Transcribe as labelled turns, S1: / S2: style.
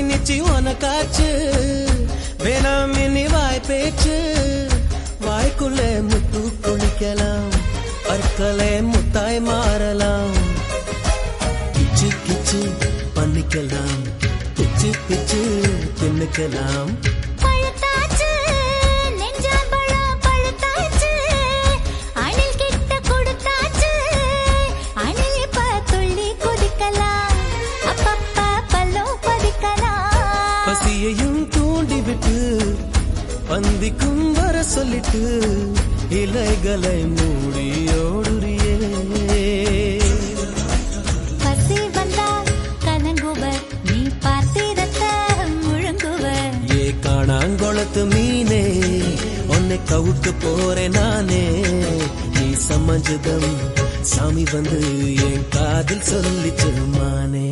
S1: நிச்சி உனக்காச்சு வேணாம் இனி வாய் பேச்சு வாய்க்குள்ளே முத்து குளிக்கலாம் பற்களே முத்தாய் மாறலாம் கிச்சு கிச்சு பண்ணிக்கலாம் பிச்சு பிச்சு தின்னுக்கலாம் பசியையும் தூண்டிவிட்டு பந்திக்கும் வர சொல்லிட்டு இலைகளை மூடி ஓடுறியே
S2: பசி வந்தால் கனங்குவர் நீ பார்த்திரத்த முழுங்குவர்
S1: ஏ காணாங்கொளத்து மீனே உன்னை கவுட்டு போறேன் நானே நீ சமஞ்சதம் சாமி வந்து என் காதில் சொல்லிச்சு மானே